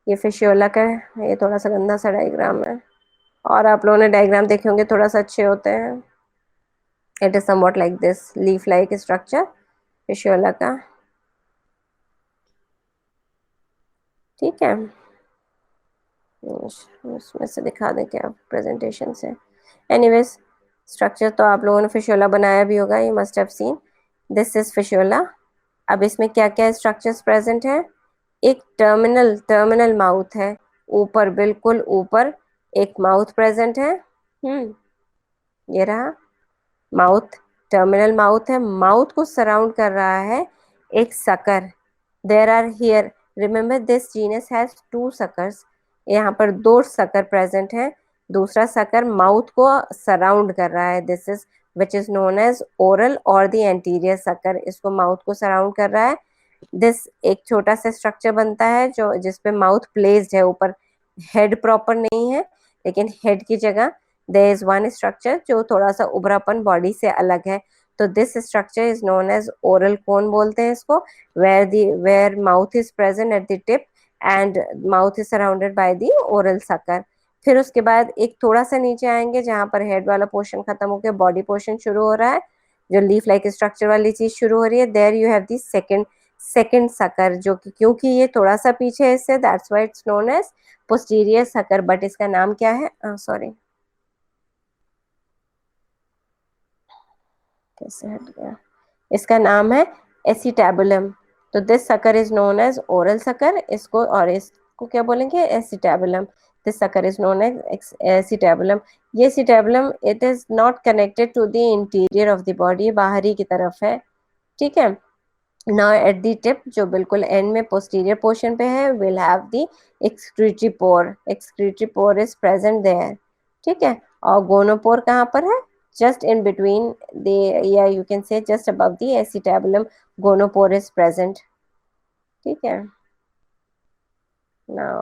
ये Fasciola का है. ये थोड़ा सा गंदा सा डायग्राम है, और आप लोगों ने डायग्राम देखे होंगे, थोड़ा सा अच्छे होते हैं. It is somewhat like this leaf like structure fasciola का. ठीक है, उसमें से दिखा दें क्या प्रेजेंटेशन से. एनीवेज, स्ट्रक्चर तो आप लोगों ने फिशियोला बनाया भी होगा, you must have seen. This is fasciola. अब इसमें क्या क्या स्ट्रक्चर्स प्रेजेंट हैं. एक टर्मिनल माउथ है, ऊपर, बिल्कुल ऊपर एक माउथ प्रेजेंट है. ये रहा माउथ, टर्मिनल माउथ है. माउथ को सराउंड कर रहा है एक sucker. There are here, remember this genus has two suckers. यहाँ पर दो सकर प्रेजेंट है. दूसरा सकर माउथ को सराउंड कर रहा है. This is which is known as oral और द एंटीरियर सकर. इसको माउथ को सराउंड कर रहा है. दिस एक छोटा सा स्ट्रक्चर बनता है जो जिसपे माउथ प्लेस्ड है ऊपर. हेड प्रॉपर नहीं है, लेकिन हेड की जगह देयर इज वन स्ट्रक्चर जो थोड़ा सा उभरापन बॉडी से अलग है. तो this structure is known as oral cone बोलते हैं इसको. where mouth is present at the tip and mouth is surrounded by the oral sucker. फिर उसके बाद एक थोड़ा सा नीचे आएंगे जहां पर हेड वाला पोर्शन खत्म होकर बॉडी पोर्शन शुरू हो रहा है, जो लीफ लाइक स्ट्रक्चर वाली चीज शुरू हो रही है. There you have the second sucker, जो कि क्योंकि ये थोड़ा सा पीछे है इससे, that's why it's known as posterior sucker. But इसका नाम क्या है, सॉरी कैसे हट गया, इसका नाम है एसिटैबुलम. तो this sucker is known as oral sucker. इसको और इसको क्या बोलेंगे, acetabulum. This sucker is known as acetabulum. ये acetabulum it is not connected to the interior of the body, बाहरी की तरफ है. ठीक है. नाउ एट दी टिप, जो बिल्कुल एंड में पोस्टीरियर पोर्शन पे है, will have the excretory pore. Excretory pore is present there. ठीक है. और गोनोपोर कहाँ पर है, just in between the, yeah, you can say just above the acetabulum gonopore is present. ठीक है. now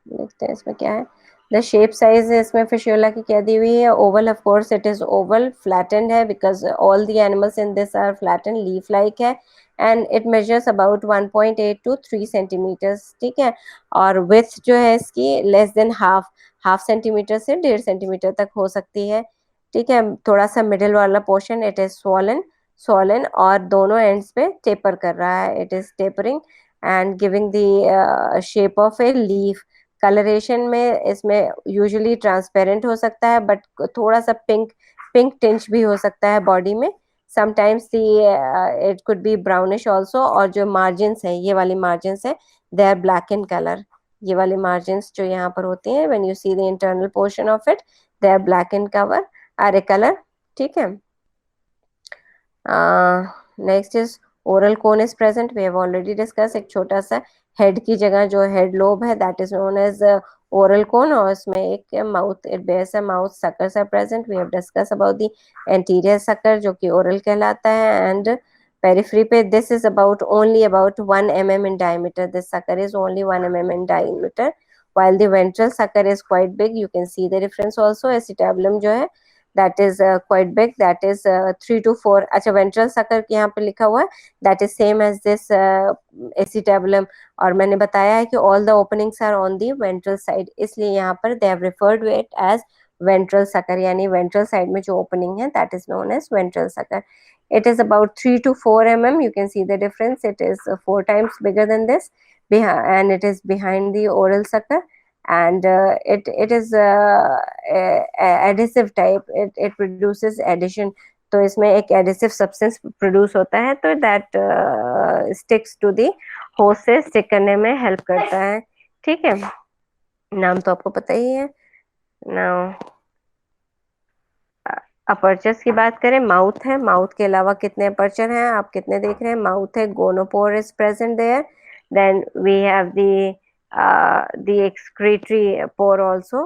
देखते हैं इसमें क्या है. the shape size इसमें फिशियोला की क्या दी हुई है, oval. of course it is oval. flattened है because all the animals in this are flattened, leaf like है. and it measures about 1.8 to 3 centimeters. ठीक है. और width जो है इसकी less than हाफ सेंटीमीटर से 1.5 सेंटीमीटर तक हो सकती है. ठीक है. थोड़ा सा मिडिल वाला पोर्शन इट इज स्वॉलन और दोनों एंड्स पे टेपर कर रहा है. It is tapering and giving the shape of a leaf. Colouration में इसमें यूजुअली ट्रांसपेरेंट हो सकता है, बट थोड़ा सा पिंक टिंच भी हो सकता है बॉडी में. Sometimes it could be brownish also. और जो मार्जिन है, ये वाली मार्जिन है, they are black in colour. ये वाली मार्जिन जो यहाँ पर होती हैं, when you see the internal portion of it, they are black in cover, are a colour. ठीक है. Next is oral cone is present. We have already discuss. एक छोटा सा हेड की जगह जो हेड लोब है, that is known as oral cone. और इसमें एक mouth, it bears a mouth suckers are present. We have discuss about the anterior sucker जो कि ओरल कहलाता है. एंड periphery पे this is only about 1 mm in diameter. This sucker is only 1 mm in diameter, while the ventral sucker is quite big. You can see the difference also. acetabulum जो है that is quite big, that is 3 to 4. अच्छा, ventral sucker यहाँ पे लिखा हुआ है, that is same as this acetabulum. और मैंने बताया है कि all the openings are on the ventral side, इसलिए यहाँ पर they have referred to it as ventral sucker. यानी ventral side में जो opening है, that is known as ventral sucker. It is about 3 to 4 mm. You can see the difference. It is 4 times bigger than this, and it is behind the oral sucker. And it is adhesive type. It produces adhesion. तो इसमें एक adhesive substance produce होता है, तो that sticks to the host से stick करने में help करता है. ठीक है. नाम तो आपको पता ही है. Now अपर्चर्स की बात करें, माउथ है. माउथ के अलावा कितने अपर्चर हैं, आप कितने देख रहे हैं. माउथ है, gonopore is present there. Then we have the excretory pore also.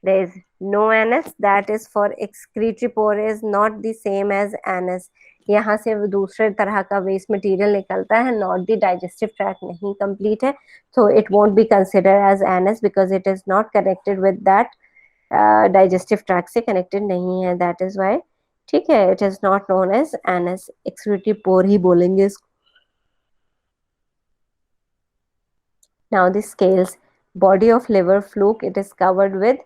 There is no anus, that is for excretory pore, is not the same as anus. यहाँ से वो दूसरे तरह का वेस्ट मटेरियल निकलता है, नॉट द डाइजेस्टिव ट्रैक्ट नहीं complete है, so it won't be considered as anus because it is not connected with that digestive tract से कनेक्टेड नहीं है, दैट इज वाई। ठीक है, it is not known as anus, excretory pore ही बोलेंगे इसको। Now the scales, body of liver fluke, it is covered with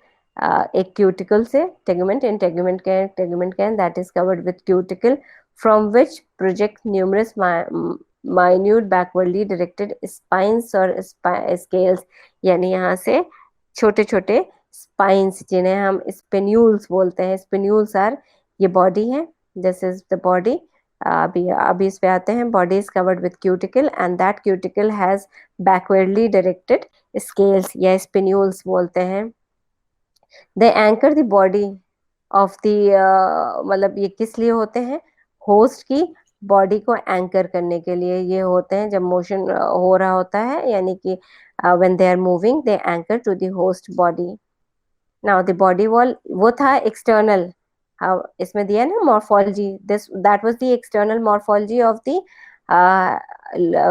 एक cuticle से tegument, in tegument can that is covered with cuticle from which project numerous minute backwardly directed spines और scales, यानी यहाँ से छोटे छोटे स्पाइंस जिन्हें हम स्पिन्यूल्स बोलते हैं, स्पिन्यूल्स आर, ये बॉडी है, दिस इज द बॉडी। अभी इस पे आते हैं, body is covered with cuticle and that cuticle has backwardly directed scales या स्पिन्यूल्स बोलते हैं। They anchor the body of the, मतलब ये किस लिए होते हैं, होस्ट की बॉडी को एंकर करने के लिए ये होते हैं, जब मोशन हो रहा होता है, यानी कि when they are moving they anchor to the host body. Now the body wall वो था एक्सटर्नल, इसमें दिया ना morphology, this that was the external morphology of the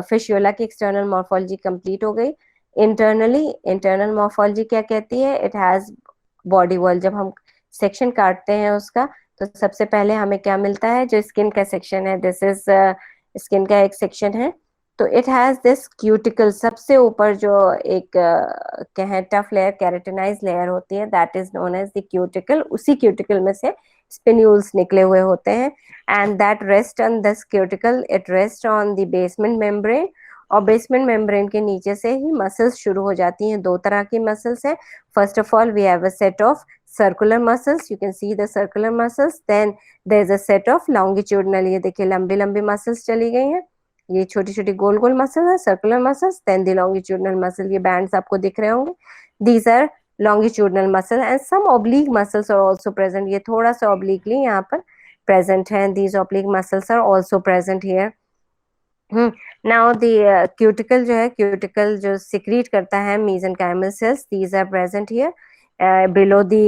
fasciola की एक्सटर्नल मॉर्फोलॉजी कंप्लीट हो गई। इंटरनली, इंटरनल मॉर्फोलॉजी क्या कहती है, इट हैज बॉडी वॉल। जब हम सेक्शन काटते हैं उसका, तो सबसे पहले हमें क्या मिलता है, जो स्किन का सेक्शन है, दिस इज स्किन का एक सेक्शन है, तो इट हैज दिस क्यूटिकल, सबसे ऊपर जो एक कहें टफ लेयर, कैरेटिनाइज लेयर होती है, that is known as the cuticle. उसी क्यूटिकल में से स्पिन्यूल्स निकले हुए होते हैं, and that rest on this cuticle, it rest on the basement membrane, और बेसमेंट मेम्ब्रेन के नीचे से ही मसल्स शुरू हो जाती हैं। दो तरह की मसल्स हैं, first of all we have a set of circular muscles, you can see the circular muscles, then there is a set of longitudinal, ये देखिए लंबी लंबी मसल्स चली गई हैं, ये छोटी छोटी गोल गोल मसल है, circular muscles, then the longitudinal muscle, ये बैंड्स आपको दिख रहे होंगे, these are longitudinal muscle and some oblique muscles are also present, ये थोड़ा सा obliquely यहाँ पर present है, these oblique muscles are also present here। Now the cuticle जो है, क्यूटिकल जो सिक्रीट करता है mesenchymal cells, these are present here below the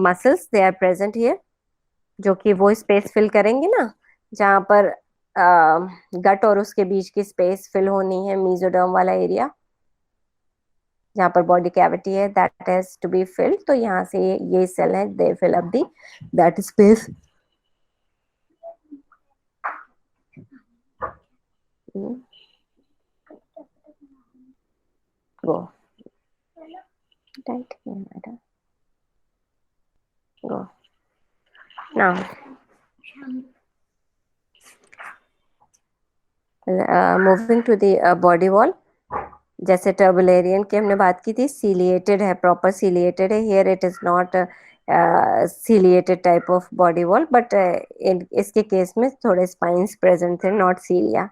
muscles, they are present here, जो कि वो स्पेस फिल करेंगे ना, जहाँ पर गट और उसके बीच की स्पेस फिल होनी है, मीजोडर्म वाला एरिया जहाँ पर बॉडी कैविटी है, that has to be filled, तो यहाँ से ये सेल है, they fill up the that space. Go right, go now moving to the body wall, जैसे टर्बुलेरियन की हमने बात की थी, सीलिएटेड है, प्रॉपर सीलिएटेड है, here it is not ciliated type of body wall, but इसके केस में थोड़े स्पाइंस प्रेजेंट थे, नॉट सीलिया।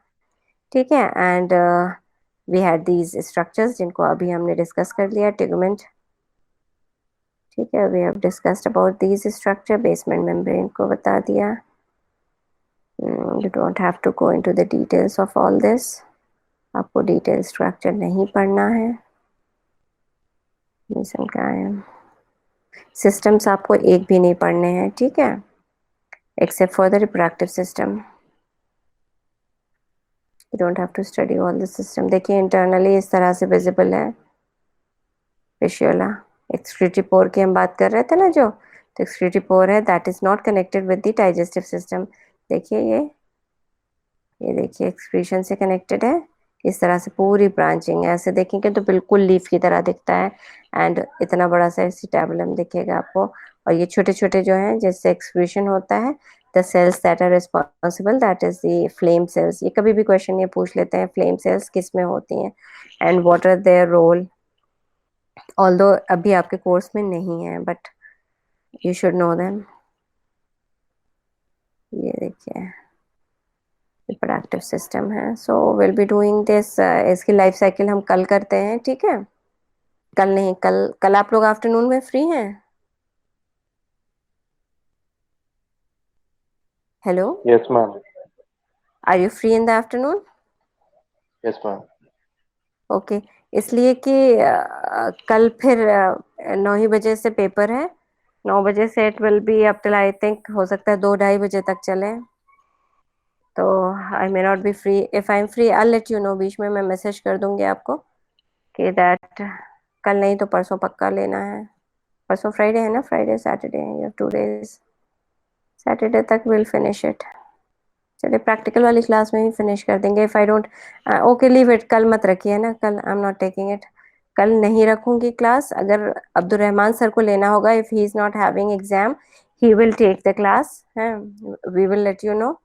ठीक है, and we had these structures जिनको अभी हमने डिस्कस कर लिया, टिगमेंट। ठीक है, we have discussed about these structure, basement membrane को बता दिया, you don't have to go into the details of all this, आपको डिटेल स्ट्रक्चर नहीं पढ़ना है। सिस्टम्स आपको एक भी नहीं पढ़ने हैं, ठीक है, except for the reproductive system, you don't have to study all the system. देखिए इंटरनली इस तरह से विजिबल है फिशुला, एक्सक्रीटरी पोर की हम बात कर रहे थे ना, जो तो एक्सक्रीटरी पोर है, that is not connected with the digestive system. देखिए ये देखिए एक्सक्रीशन से कनेक्टेड है, इस तरह से पूरी ब्रांचिंग है, ऐसे देखेंगे तो बिल्कुल लीफ की तरह दिखता है, एंड इतना बड़ा सा एसिटाबुलम दिखेगा आपको, और ये छोटे छोटे जो हैं जिससे एक्सक्रीशन होता है, the cells that are responsible, that is the flame cells. ये कभी भी क्वेश्चन ये पूछ लेते हैं, फ्लेम सेल्स किस में होती हैं and what are their role, although अभी आपके कोर्स में नहीं है, but you should know them. ये देखिए रिप्रोडक्टिव सिस्टम है, so will be doing this, इसकी लाइफ साइकिल हम कल करते हैं, ठीक है, कल नहीं, कल आप लोग आफ्टरनून में फ्री हैं? Hello, Yes, ma'am. Are you free in the afternoon? Yes, ma'am. Okay, इसलिए कि कल फिर 9 ही बजे से पेपर है, 9 बजे से it will be up till I think हो सकता है 2-2:30 बजे तक चले। तो I may not be free, if I am free I let you know, बीच में मैं मैसेज कर दूंगी आपको कि दैट कल नहीं तो परसों पक्का लेना है। परसों फ्राइडे है ना, Friday Saturday you have 2 days, Saturday तक विल फिनिश इट। चलिए प्रैक्टिकल वाली क्लास में ही फिनिश कर देंगे। If I don't, okay leave it, कल मत रखिए ना, कल I am not taking it, कल नहीं रखूंगी क्लास। अगर अब्दुल रहमान सर को लेना होगा, if he is not having exam he will take the class है, we will let you know.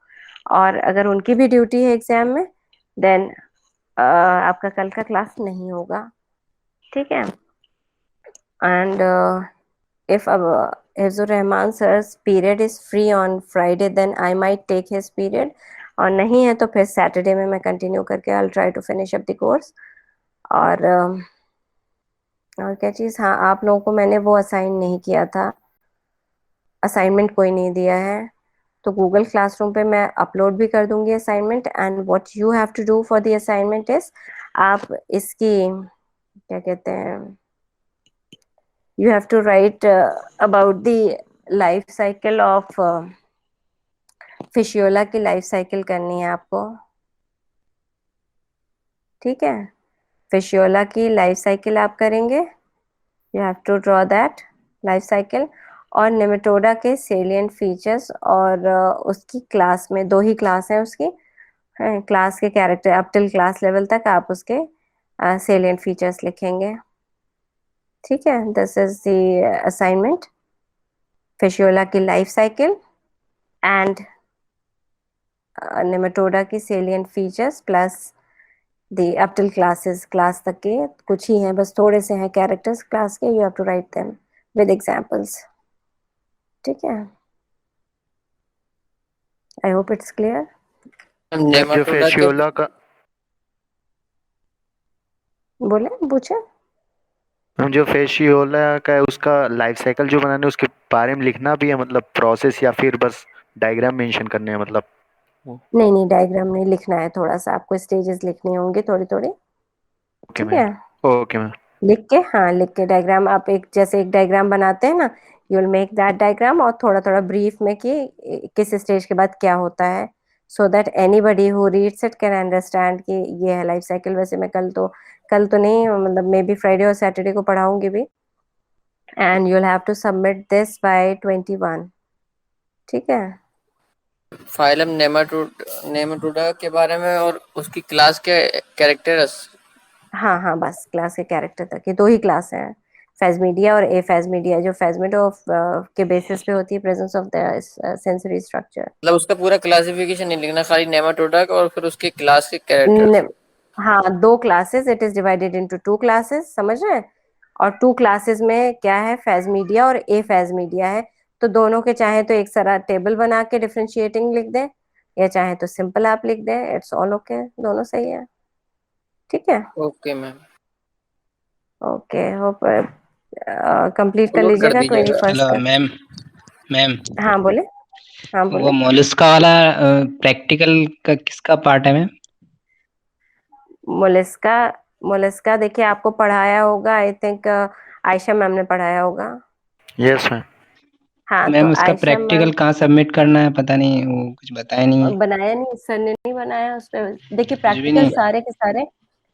और अगर उनकी भी ड्यूटी है एग्जाम में देन आपका कल का क्लास नहीं होगा, ठीक है। And if Hifzur Rahman sir's period is free on Friday then I might take his period, और नहीं है तो फिर सैटरडे में मैं कंटिन्यू करके I'll try to finish up the course। और क्या चीज़, हाँ आप लोगों को मैंने वो असाइन नहीं किया था, असाइनमेंट कोई नहीं दिया है, तो गूगल क्लासरूम पे मैं अपलोड भी कर दूंगी assignment. And what you have to do for the assignment is, आप इसकी क्या कहते हैं, you have to write about the life cycle of Fasciola की लाइफ साइकिल करनी है आपको, ठीक है। फिशियोला की लाइफ साइकिल आप करेंगे, you have to draw that life cycle. और नेमेटोडा के सेलिएंट फीचर्स, और उसकी क्लास में 2 ही क्लास है उसकी, क्लास के character up till class level तक आप उसके सेलिएंट फीचर्स लिखेंगे, ठीक है। This is the assignment, fasciola की लाइफ साइकिल एंड नेमेटोडा की salient features plus the up till classes, class तक के कुछ ही हैं, बस थोड़े से हैं कैरेक्टर्स क्लास के, you have to write them with examples, ठीक है। I hope it's clear. जो नेमाटोडा के फेशियोला का बोले पूछे। जो फेशियोला का है उसका लाइफ साइकिल जो बनाने उसके बारे में लिखना भी है, मतलब प्रोसेस, या फिर बस डायग्राम मेंशन करने हैं मतलब? नहीं नहीं डायग्राम नहीं लिखना है, थोड़ा सा आपको स्टेजेस लिखनी होंगी थोड़ी थोड़ी, ओके ठीक मैम, है। Okay ma'am. लिख के, हाँ लिख के डायग्राम, आप एक जैसे एक डायग्राम बनाते हैं ना, you will make that diagram और थोड़ा थोड़ा ब्रीफ में कि किस स्टेज के बाद क्या होता है, so that anybody who reads it can understand कि ये है लाइफ साइकिल। वैसे मैं कल तो नहीं, मतलब मे बी फ्राइडे और सैटरडे को पढ़ाऊंगी भी। And you will have to submit this by 21, ठीक है। फाइलम नेमाटोडा के बारे में और उसकी क्लास के कैरेक्टर्स। हाँ हाँ बस क्लास के कैरेक्टर तक, ये 2 ही क्लास हैं, फेजमीडिया और ए फेजमीडिया, जो फेजमीडिया के बेसिस पे होती है presence of the sensory structure. मतलब उसका पूरा क्लासिफिकेशन नहीं लिखना, खाली नेमाटोडा का और फिर उसके क्लास के कैरेक्टर्स। हाँ 2 classes, it is divided into 2 classes, समझ रहे हैं। और 2 क्लासेस में क्या है, फेजमीडिया और ए फेजमीडिया है, तो दोनों के चाहे तो एक सारा टेबल बना के डिफरेंशिएटिंग लिख दें, या चाहे तो सिंपल आप लिख दें, इट्स ऑल ओके, दोनों सही है, ठीक है। Okay ma'am, okay hope complete कर अपलोड कर लीजिएगा दीजिएगा। 21 हेलो तक। मैम। मैम हाँ बोले, हाँ वो बोले। मोलस्का वाला प्रैक्टिकल का किसका पार्ट है मैम? मोलिस्का, मोलिस्का देखिए आपको पढ़ाया होगा आई थिंक, आयशा मैम ने पढ़ाया होगा। Yes ma'am. हाँ तो मैम उसका आयशा प्रैक्टिकल मैम, कहाँ सबमिट करना है, पता नहीं, वो कुछ बताया नहीं है। बनाया नहीं सर ने, नहीं बनाया उस पर। देखिए कुछ भी प्रैक्टिकल नहीं। सारे के सारे,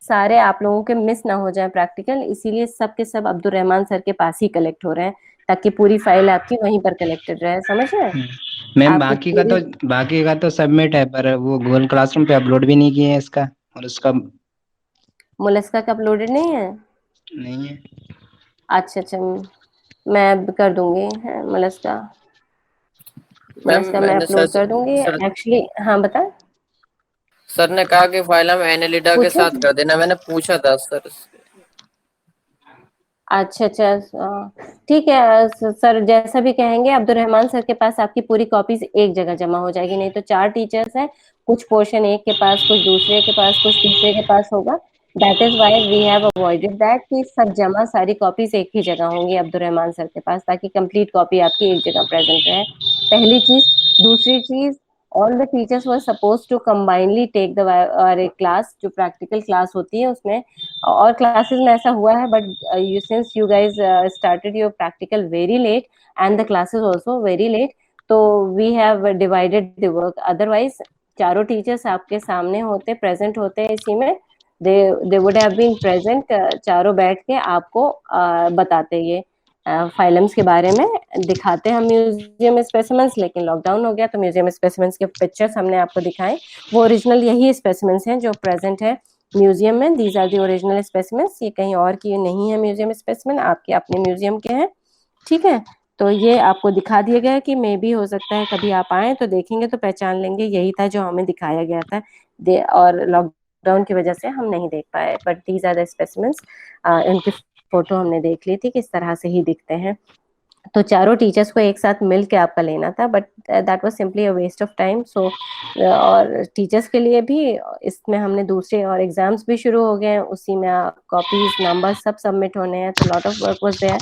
सारे आप लोगों के मिस ना हो जाए प्रैक्टिकल, इसीलिए सब के सब अब्दुल रहमान सर के पास ही कलेक्ट हो रहे हैं, ताकि पूरी फाइल आपकी वहीं पर कलेक्टेड रहे, समझ रहे हैं। मैम आपकी पूरी, बाकी का तो सबमिट है, पर वो गूगल क्लासरूम पे अपलोड भी नहीं किए हैं इसका, और उसका मोलिस्का का अपलोडेड नहीं है। नहीं है। अच्छा मैं अब कर दूंगी है मोलिस्का, मैम मोलिस्का मैं मैंने अपलोड कर दूंगी सर एक्चुअली। हाँ बता, सर ने कहा कि फाइलम एनेलिडा के पूछे। साथ कर देना, मैंने पूछा था सर। ठीक है सर, जैसा भी कहेंगे अब्दुल रहमान सर के पास आपकी पूरी कॉपीज एक जगह जमा हो जाएगी, नहीं तो 4 टीचर्स हैं, कुछ पोर्शन एक के पास, कुछ दूसरे के पास, कुछ तीसरे के पास होगा। That is why we have avoided that कि सब जमा सारी कॉपीज एक ही जगह होंगी अब्दुल रहमान सर के पास, ताकि कंप्लीट कॉपी आपकी एक जगह प्रेजेंट रहे, पहली चीज। दूसरी चीज, all the teachers were supposed to combinedly take the और एक क्लास जो प्रैक्टिकल क्लास होती है उसमें, और क्लासेस में ऐसा हुआ है, but you since you guys started your practical very late and the classes also very late, तो we have divided the work. Otherwise चारों टीचर्स आपके सामने होते, प्रेजेंट होते इसी में, they would have been present, चारों बैठ के आपको बताते ये फाइलम्स के बारे में, दिखाते हम म्यूजियम स्पेसिमेंस, लेकिन लॉकडाउन हो गया तो म्यूजियम स्पेसिमेंस के पिक्चर्स हमने आपको दिखाए, वो ओरिजिनल यही स्पेसिमेंस हैं जो प्रेजेंट है म्यूजियम में, these are the original specimens, ये कहीं और की नहीं है म्यूजियम स्पेसिमेन, आपके अपने म्यूजियम के हैं, ठीक है। तो ये आपको दिखा दिया गया कि मे भी हो सकता है कभी आप आए तो देखेंगे तो पहचान लेंगे यही था जो हमें दिखाया गया था, और लॉकडाउन की वजह से हम नहीं देख पाए, but these are the specimens, इनकी फोटो हमने देख ली थी किस तरह से ही दिखते हैं। तो चारों टीचर्स को एक साथ मिल के आपका लेना था, but that was simply a waste of time. So और टीचर्स के लिए भी इसमें हमने दूसरे और एग्जाम्स भी शुरू हो गए हैं, उसी में कॉपीज नंबर सब सबमिट होने हैं, तो lot of work was there.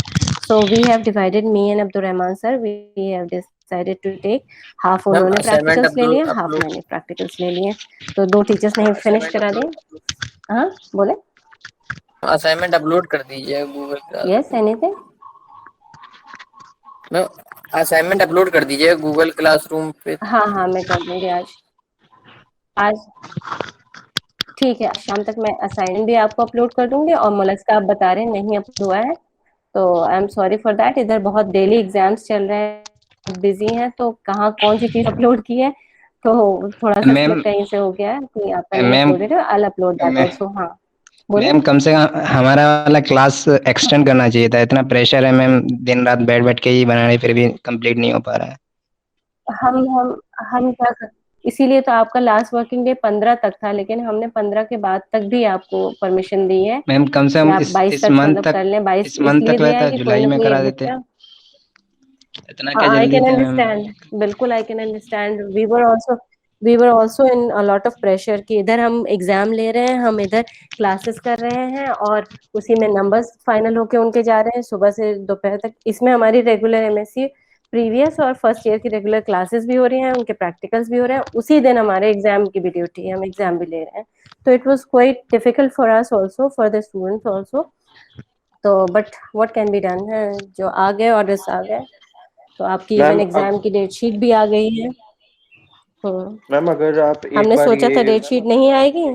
So we have divided, me and Abdul Rahman sir, we have decided to take half, ma'am उन्होंने असाइनमेंट प्रैक्टिकल्स ले लिए, हाफ अपलोड मैंने प्रैक्टिकल्स ले लिए, तो 2 टीचर्स ने फिनिश असाइनमेंट करा अपलोड दिए। हाँ बोले, असाइनमेंट अपलोड कर दीजिए Google class. Yes anything. Ma'am assignment upload कर दीजिए गूगल क्लासरूम पे। हाँ हाँ मैं कर दूंगी आज, आज ठीक है, शाम तक मैं असाइनमेंट भी आपको अपलोड कर दूंगी, और मोलस्का आप बता रहे हैं नहीं अपलोड हुआ है, तो I am sorry for that, इधर बहुत डेली एग्जाम्स चल रहे हैं, बिजी हैं, तो कहाँ कौन सी चीज अपलोड की है, तो थोड़ा सा मैम कहीं से हो गया है कि आपका नहीं मैम अपलोडेड है, आई अपलोड दैट आल्सो। हाँ बोले, मैम कम से कम हमारा वाला क्लास एक्सटेंड करना चाहिए था, इतना प्रेशर है मैम, दिन रात बैठ बैठ के ही बना रहे फिर भी कंप्लीट नहीं हो पा रहा है। हम हम हम क्या कर, इसीलिए तो आपका लास्ट वर्किंग डे 15 तक था, लेकिन हमने 15 के बाद तक भी आपको परमिशन दी है मैम कम से कि कम आप 22 इस तक मंथ मतलब तक कर लें। 22 इस मंथ इसलिए तक दिया है रहता, कि कोई जुलाई ना में कोई करा एक देते, बच्चा, इतना क्या हाँ आई जल्दी कैन थे मैम। अंडरस्टैंड, बिल्कुल I can understand, we were also in a lot of pressure कि इधर हम एग्जाम ले रहे हैं, हम इधर क्लासेस कर रहे हैं, और उसी में नंबर्स फाइनल होके उनके जा रहे हैं सुबह से दोपहर तक, इसमें हमारी रेगुलर एमएससी प्रीवियस और फर्स्ट ईयर की रेगुलर क्लासेस भी हो रही हैं, उनके प्रैक्टिकल्स भी हो रहे हैं, उसी दिन हमारे एग्जाम की भी ड्यूटी है, हम एग्जाम भी ले रहे हैं, तो it was quite difficult for us also, for the students also, तो but what can be done है, जो आ गए ऑर्डर्स आ गए, तो आपकी इवन मैम एग्जाम की डेट शीट भी आ गई है। मैम अगर आप एक हमने बार सोचा था ये डेट शीट नहीं आएगी,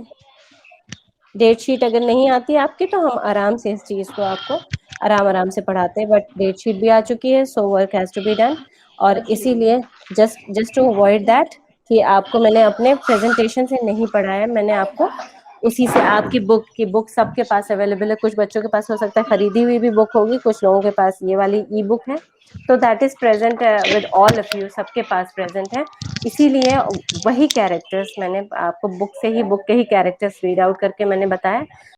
डेट शीट अगर नहीं आती आपकी तो हम आराम से इस चीज को आपको आराम आराम से पढ़ाते हैं, बट डेट शीट भी आ चुकी है, so work has to be done, और इसीलिए just just to avoid that कि आपको मैंने अपने प्रेजेंटेशन से नहीं पढ़ाया, मैंने आपको उसी से, आपकी बुक सबके पास अवेलेबल है, कुछ बच्चों के पास हो सकता है खरीदी हुई भी बुक होगी, कुछ लोगों के पास ये वाली ई बुक है, तो that is present with all of you, सबके पास प्रेजेंट है, इसीलिए वही कैरेक्टर्स मैंने आपको बुक के ही कैरेक्टर्स रीड आउट करके मैंने बताया,